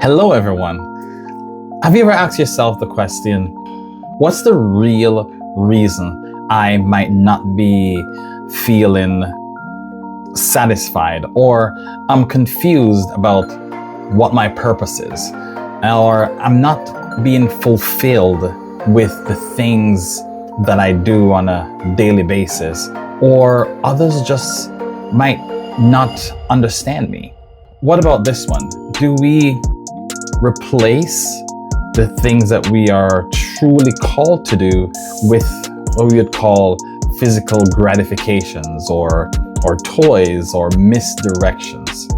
Hello everyone. Have you ever asked yourself the question, what's the real reason I might not be feeling satisfied, or I'm confused about what my purpose is, or I'm not being fulfilled with the things that I do on a daily basis, or others just might not understand me? What about this one? Do we replace the things that we are truly called to do with what we would call physical gratifications or toys or misdirections?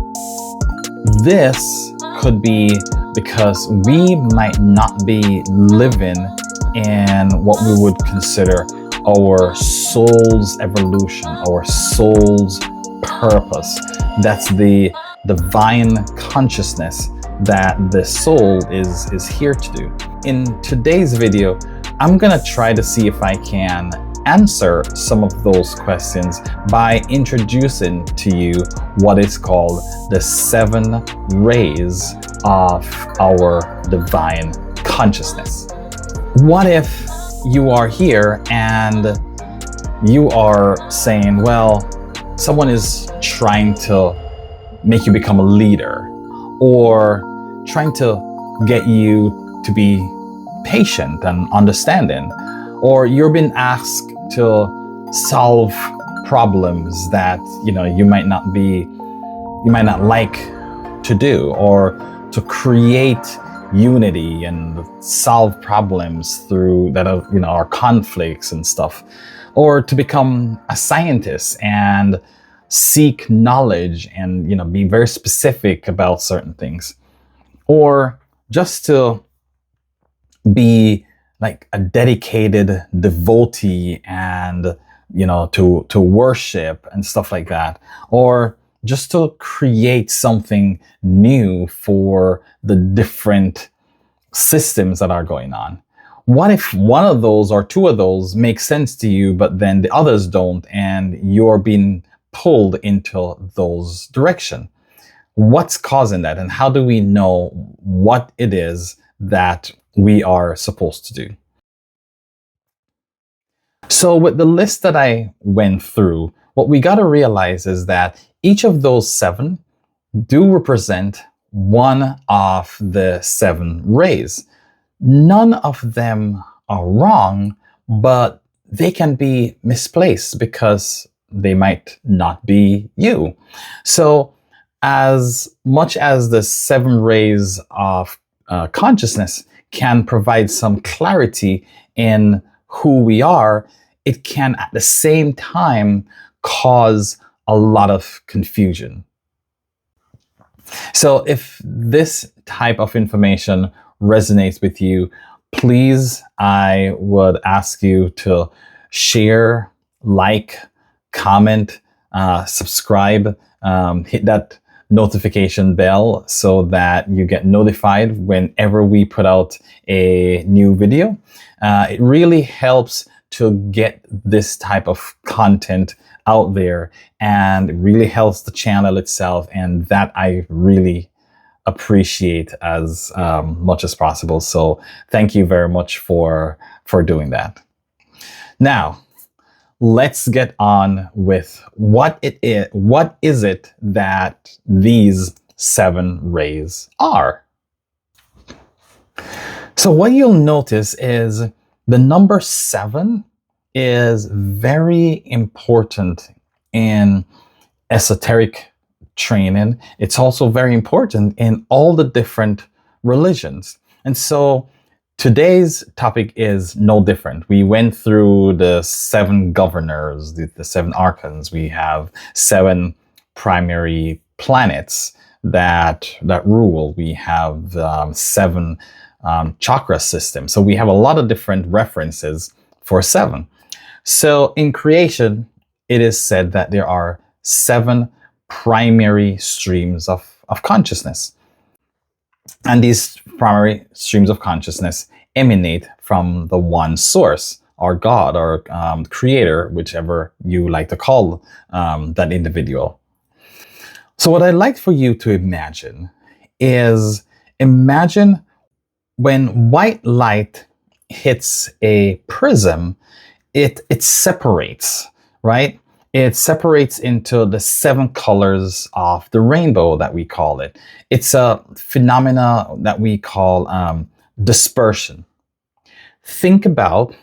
This could be because we might not be living in what we would consider our soul's evolution, our soul's purpose. That's the divine consciousness that the soul is here to do. In today's video, I'm gonna try to see if I can answer some of those questions by introducing to you what is called the 7 rays of our divine consciousness. What if you are here and you are saying, well, someone is trying to make you become a leader, or trying to get you to be patient and understanding, or you're being asked to solve problems that you might not like to do, or to create unity and solve problems through that are conflicts and stuff, or to become a scientist and seek knowledge and be very specific about certain things, or just to be like a dedicated devotee and to worship and stuff like that, or just to create something new for the different systems that are going on. What if one of those or two of those make sense to you, but then the others don't, and you're being pulled into those directions? What's causing that, and how do we know what it is that we are supposed to do? So with the list that I went through, what we got to realize is that each of those 7 do represent one of the 7 rays. None of them are wrong, but they can be misplaced because they might not be you. So as much as the 7 rays of consciousness can provide some clarity in who we are, it can at the same time cause a lot of confusion. So if this type of information resonates with you, please, I would ask you to share, like, comment, subscribe, hit that notification bell so that you get notified whenever we put out a new video. It really helps to get this type of content out there, and it really helps the channel itself, and that I really appreciate as much as possible. So thank you very much for doing that. Now, let's get on with what it is. What is it that these 7 rays are? So what you'll notice is the number 7 is very important in esoteric training. It's also very important in all the different religions. And so today's topic is no different. We went through the 7 governors, the 7 archons. We have 7 primary planets that rule. We have 7 chakra systems. So we have a lot of different references for 7. So in creation, it is said that there are 7 primary streams of consciousness. And these primary streams of consciousness emanate from the one source, or God, or creator, whichever you like to call that individual. So what I'd like for you to imagine is Imagine when white light hits a prism, it separates, right? It separates into the 7 colors of the rainbow that we call it. It's a phenomena that we call dispersion. Think about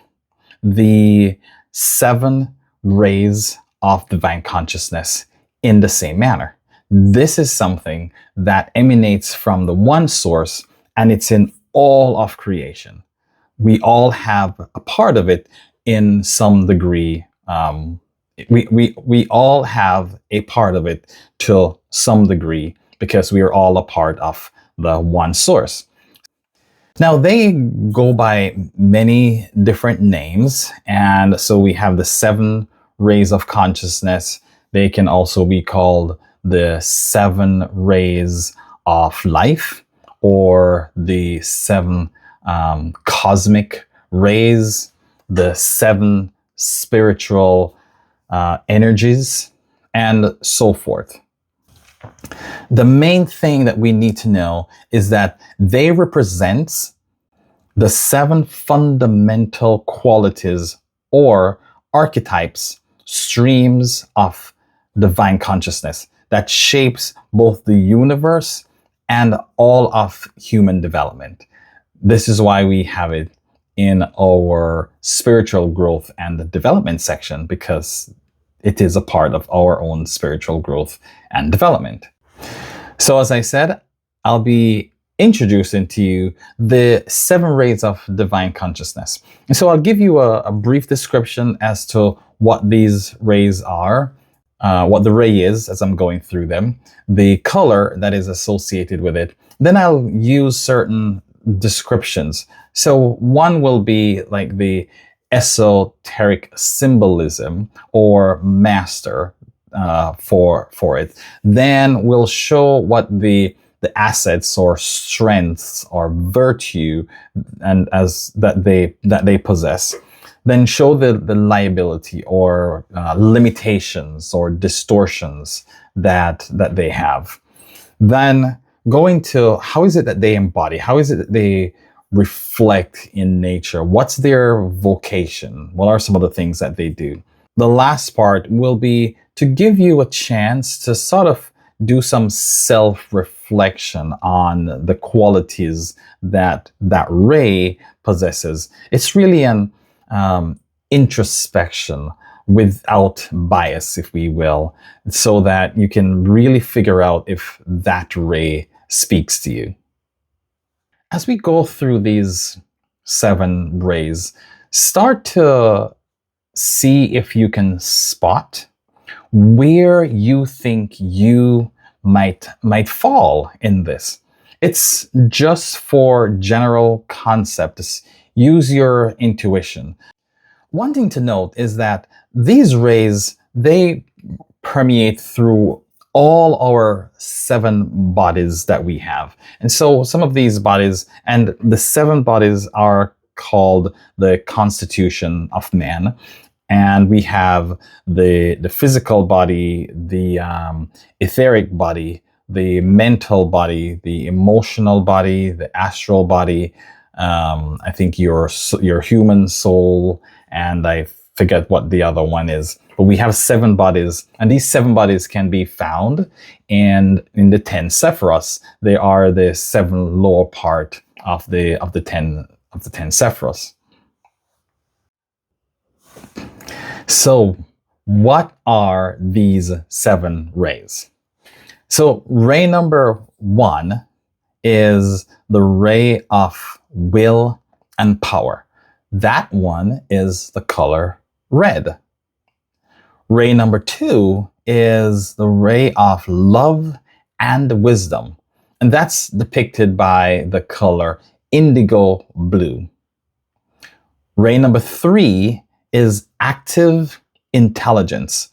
the 7 rays of divine consciousness in the same manner. This is something that emanates from the one source, and it's in all of creation. We all have a part of it in some degree. We all have a part of it to some degree because we are all a part of the one source. Now, they go by many different names, and so we have the 7 rays of consciousness. They can also be called the 7 rays of life, or the 7 cosmic rays, the 7 spiritual energies, and so forth. The main thing that we need to know is that they represent the 7 fundamental qualities or archetypes, streams of divine consciousness that shapes both the universe and all of human development. This is why we have it in our spiritual growth and development section, because it is a part of our own spiritual growth and development. So as I said, I'll be introducing to you the 7 rays of divine consciousness. And so I'll give you a brief description as to what these rays are, what the ray is as I'm going through them, the color that is associated with it. Then I'll use certain descriptions. So one will be like the esoteric symbolism or master for it. Then we'll show what the assets or strengths or virtue and as that they possess. Then show the liability or limitations or distortions that they have. Then going to how is it that they embody? How is it that they reflect in nature? What's their vocation? What are some of the things that they do? The last part will be to give you a chance to sort of do some self-reflection on the qualities that ray possesses. It's really an introspection without bias, if we will, so that you can really figure out if that ray speaks to you. As we go through these 7 rays, start to see if you can spot where you think you might fall in this. It's just for general concepts. Use your intuition. One thing to note is that these rays, they permeate through all our 7 bodies that we have. And so some of these bodies, and the 7 bodies are called the constitution of man. And we have the physical body, the etheric body, the mental body, the emotional body, the astral body, I think your human soul, and I forget what the other one is. But we have 7 bodies, and these 7 bodies can be found in the 10 sephiros. They are the 7 lower part of the 10 sephiros. So, what are these 7 rays? So, ray number 1 is the ray of will and power. That one is the color red. Ray number 2 is the ray of love and wisdom, and that's depicted by the color indigo blue. Ray number 3 is active intelligence,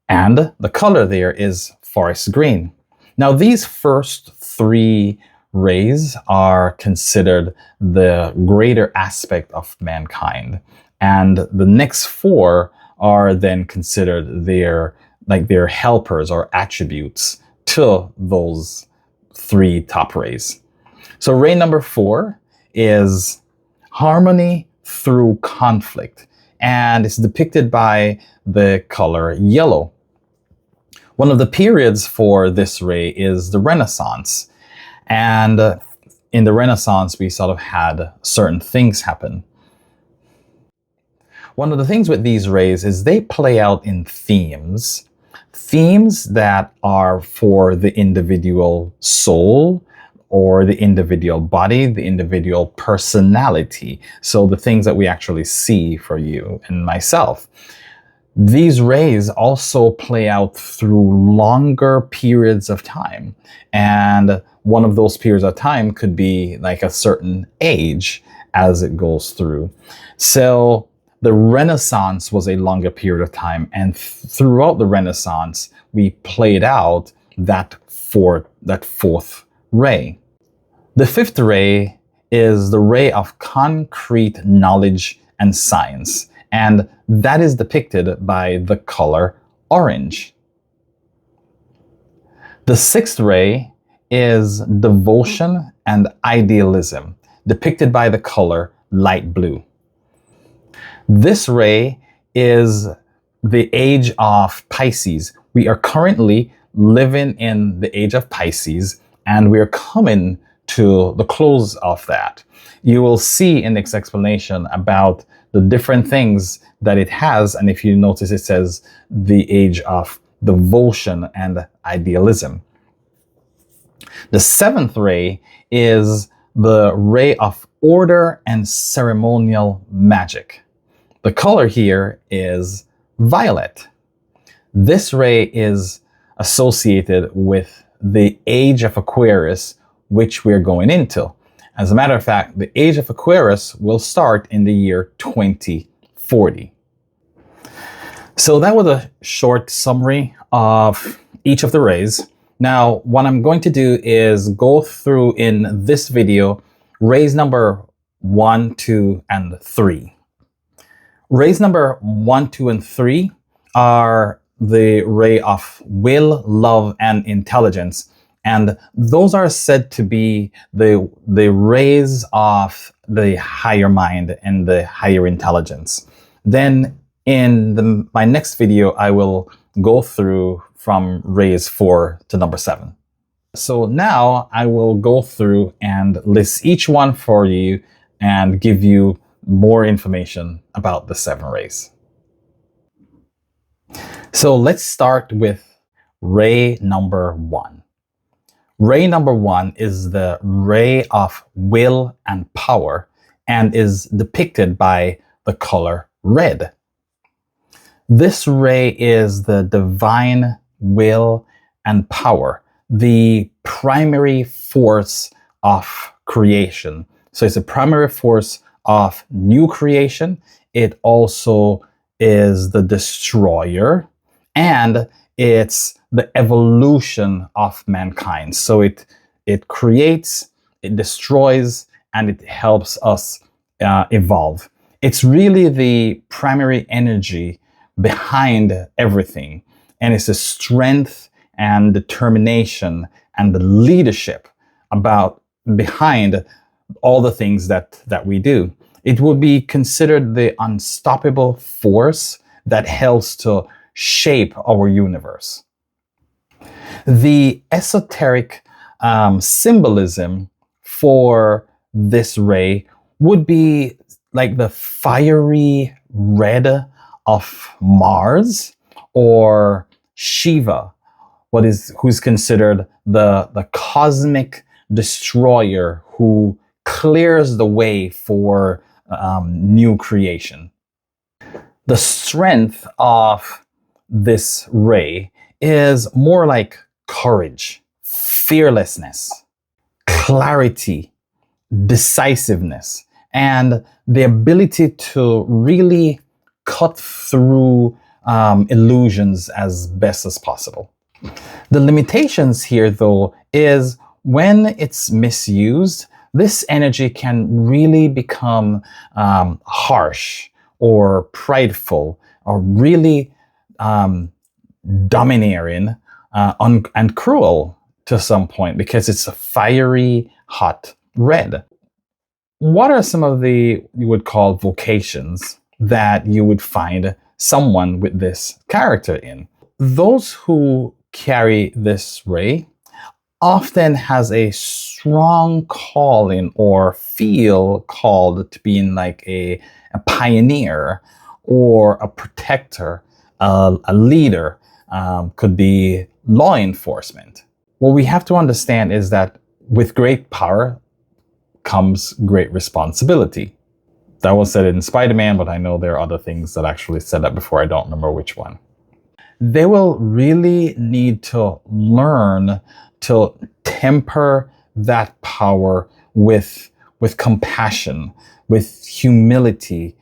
and the color there is forest green. Now, these first 3 rays are considered the greater aspect of mankind, and the next 4 are then considered their helpers or attributes to those 3 top rays. So ray number 4 is harmony through conflict, and it's depicted by the color yellow. One of the periods for this ray is the Renaissance, and in the Renaissance we sort of had certain things happen. One of the things with these rays is they play out in themes that are for the individual soul, or the individual body, the individual personality. So the things that we actually see for you and myself. These rays also play out through longer periods of time. And one of those periods of time could be like a certain age as it goes through. So the Renaissance was a longer period of time. And throughout the Renaissance, we played out that fourth ray. The 5th ray is the ray of concrete knowledge and science, and that is depicted by the color orange. The 6th ray is devotion and idealism, depicted by the color light blue. This ray is the age of Pisces. We are currently living in the age of Pisces, and we are coming to the close of that. You will see in this explanation about the different things that it has, and if you notice, it says the age of devotion and idealism. The 7th ray is the ray of order and ceremonial magic. The color here is violet. This ray is associated with the age of Aquarius, which we're going into. As a matter of fact, the age of Aquarius will start in the year 2040. So that was a short summary of each of the rays. Now, what I'm going to do is go through in this video rays number 1, 2, and 3. Rays number 1, 2, and 3 are the ray of will, love, and intelligence. And those are said to be the rays of the higher mind and the higher intelligence. Then in my next video, I will go through from rays 4 to number 7. So now I will go through and list each one for you and give you more information about the 7 rays. So let's start with ray number 1. Ray number 1 is the ray of will and power and is depicted by the color red. This ray is the divine will and power, the primary force of creation. So it's a primary force of new creation. It also is the destroyer, and it's the evolution of mankind. So it creates, it destroys, and it helps us evolve. It's really the primary energy behind everything. And it's the strength and determination and the leadership behind all the things that we do. It would be considered the unstoppable force that helps to shape our universe. The esoteric symbolism for this ray would be like the fiery red of Mars, or Shiva, who's considered the cosmic destroyer who clears the way for new creation. The strength of this ray is more like courage, fearlessness, clarity, decisiveness, and the ability to really cut through illusions as best as possible. The limitations here, though, is when it's misused, this energy can really become harsh or prideful or really domineering and cruel to some point, because it's a fiery, hot red. What are some of the, you would call, vocations that you would find someone with this character in? Those who carry this ray often has a strong calling or feel called to being like a pioneer or a protector, a leader, could be law enforcement. What we have to understand is that with great power comes great responsibility. That was said in Spider-Man, but I know there are other things that actually said that before. I don't remember which one. They will really need to learn to temper that power with compassion, with humility,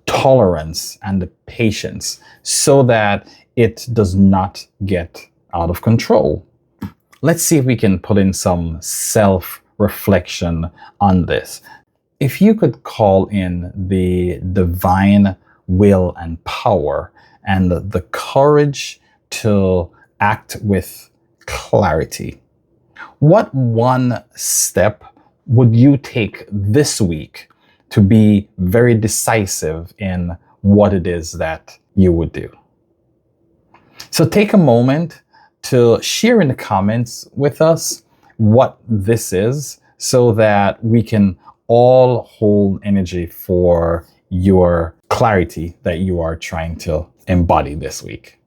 tolerance, and patience, so that it does not get out of control. Let's see if we can put in some self-reflection on this. If you could call in the divine will and power and the courage to act with clarity, what one step would you take this week to be very decisive in what it is that you would do? So take a moment to share in the comments with us what this is, so that we can all hold energy for your clarity that you are trying to embody this week.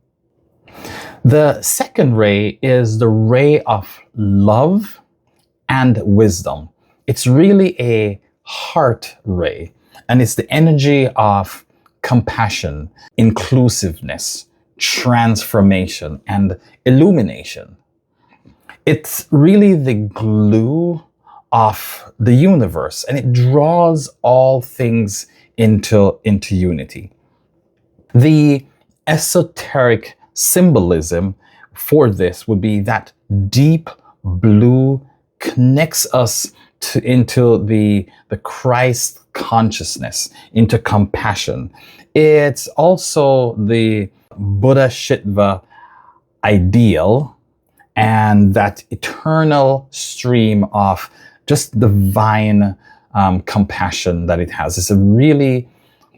The second ray is the ray of love and wisdom. It's really a heart ray, and it's the energy of compassion, inclusiveness, transformation, and illumination. It's really the glue of the universe, and it draws all things into unity. The esoteric symbolism for this would be that deep blue connects us into the Christ consciousness, into compassion. It's also the Buddha Shiva ideal, and that eternal stream of just divine compassion that it has. It's a really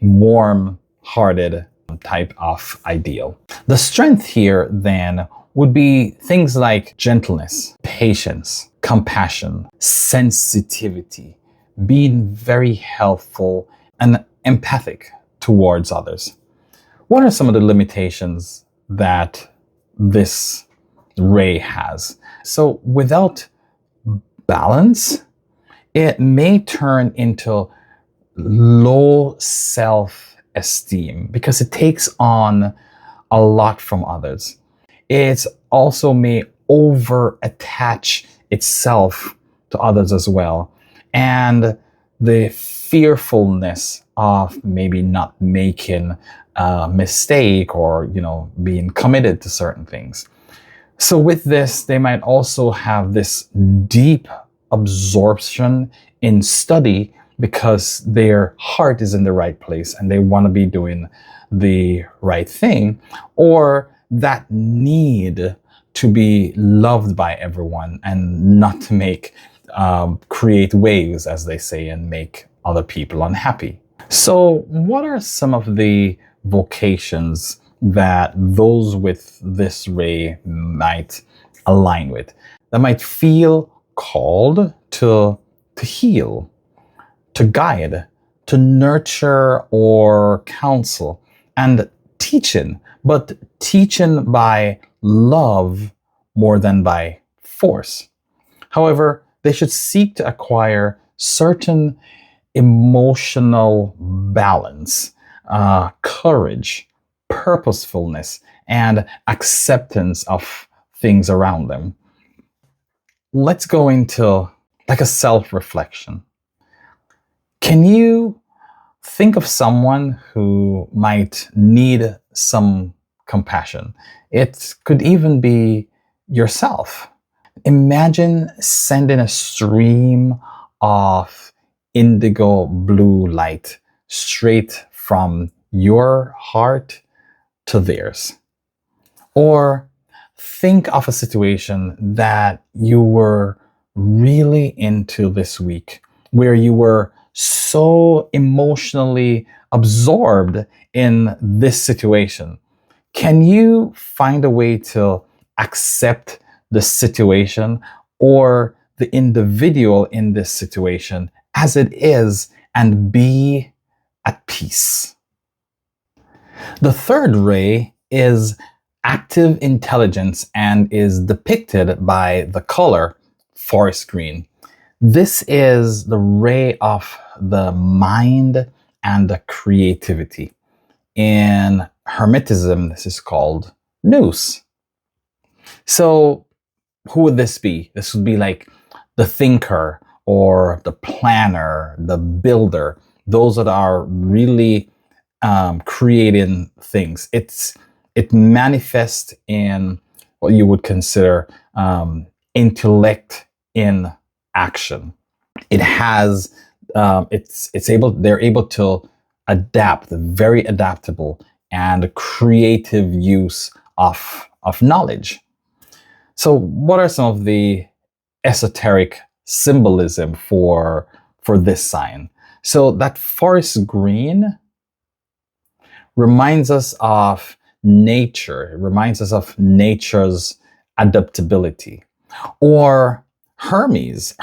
warm-hearted type of ideal. The strength here then would be things like gentleness, patience, compassion, sensitivity, being very helpful and empathic towards others. What are some of the limitations that this ray has? So without balance, it may turn into low self-esteem because it takes on a lot from others. It also may over-attach itself to others as well. And the fearfulness of maybe not making a mistake or, being committed to certain things. So with this, they might also have this deep absorption in study because their heart is in the right place and they want to be doing the right thing, or that need to be loved by everyone and not to create waves, as they say, and make other people unhappy. So what are some of the vocations that those with this ray might align with, that might feel called to heal, to guide, to nurture or counsel, and teaching, but teaching by love more than by force. However, they should seek to acquire certain emotional balance, courage, purposefulness, and acceptance of things around them. Let's go into like a self-reflection. Can you think of someone who might need some compassion? It could even be yourself. Imagine sending a stream of indigo blue light straight from your heart to theirs. Or think of a situation that you were really into this week, where you were so emotionally absorbed in this situation? Can you find a way to accept the situation or the individual in this situation as it is and be at peace? The third ray is active intelligence and is depicted by the color forest green. This is the ray of the mind and the creativity. In Hermetism, this is called nous. So who would this be? This would be like the thinker or the planner, the builder, those that are really creating things. It manifests in what you would consider intellect in action. It has they're able to adapt, very adaptable and creative use of knowledge. So what are some of the esoteric symbolism for this sign? So that forest green reminds us of nature. It reminds us of nature's adaptability. Or Hermes,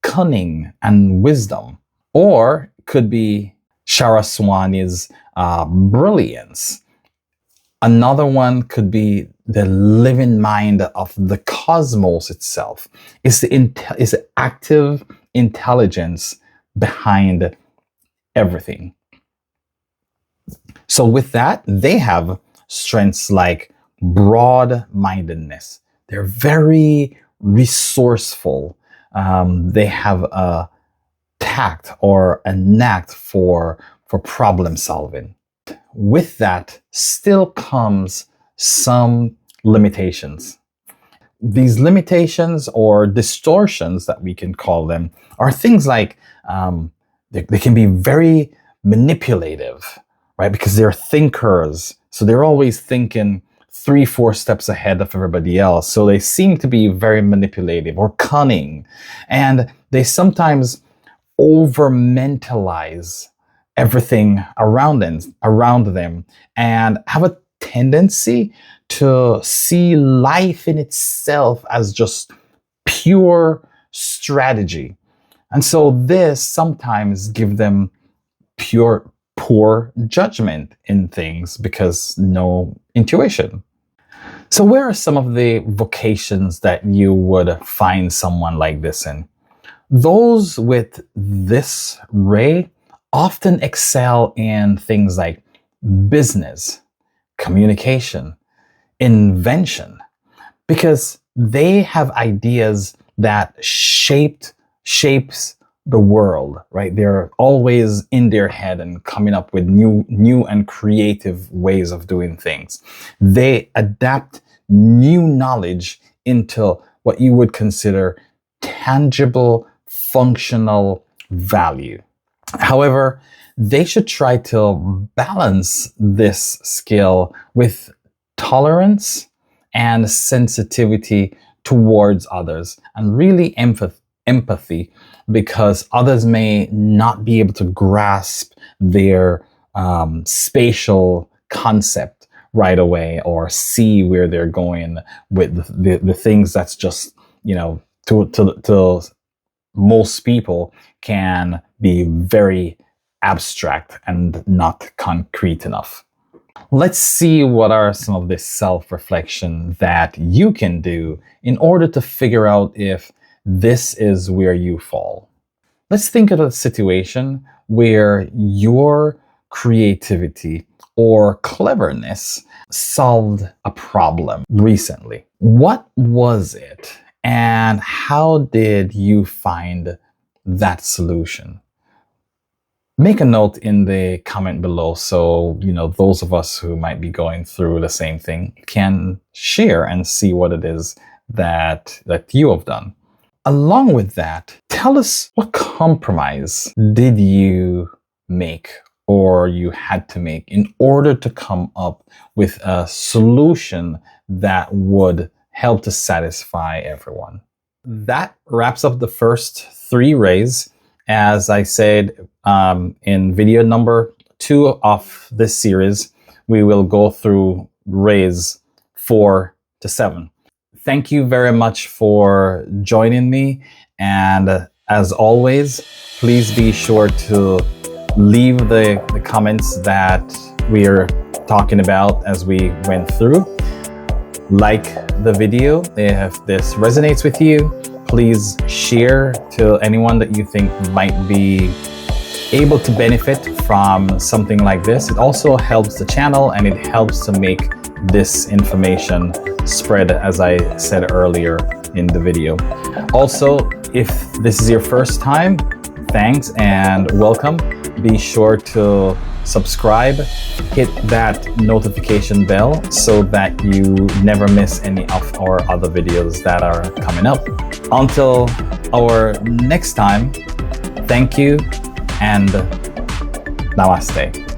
cunning and wisdom. Or it could be Saraswani's brilliance. Another one could be the living mind of the cosmos itself. It's the active intelligence behind everything. So with that, they have strengths like broad-mindedness. They're very resourceful. They have a tact or a knack for problem solving. With that still comes some limitations. These limitations or distortions that we can call them are things like they can be very manipulative, right? Because they're thinkers. So they're always thinking 3-4 steps ahead of everybody else. So they seem to be very manipulative or cunning. And they sometimes over-mentalize everything around them and have a tendency to see life in itself as just pure strategy. And so this sometimes gives them poor judgment in things because no intuition. So where are some of the vocations that you would find someone like this in? Those with this ray often excel in things like business, communication, invention, because they have ideas that shapes the world, right? They're always in their head and coming up with new and creative ways of doing things. They adapt new knowledge into what you would consider tangible, functional value. However, they should try to balance this skill with tolerance and sensitivity towards others, and really empathy, because others may not be able to grasp their spatial concept right away or see where they're going with the things that's just, to most people can be very abstract and not concrete enough. Let's see what are some of this self-reflection that you can do in order to figure out if this is where you fall. Let's think of a situation where your creativity or cleverness solved a problem recently. What was it? And how did you find that solution? Make a note in the comment below so, those of us who might be going through the same thing can share and see what it is that you have done. Along with that, tell us, what compromise did you make or you had to make in order to come up with a solution that would help to satisfy everyone? that wraps up the first 3 rays. As I said in video number 2 of this series, we will go through rays 4 to 7. Thank you very much for joining me, and as always, please be sure to leave the comments that we are talking about as we went through. Like the video if this resonates with you. Please share to anyone that you think might be able to benefit from something like this. It also helps the channel, and it helps to make this information spread, as I said earlier in the video. Also, if this is your first time, thanks and welcome. Be sure to subscribe, hit that notification bell so that you never miss any of our other videos that are coming up. Until our next time, thank you and namaste.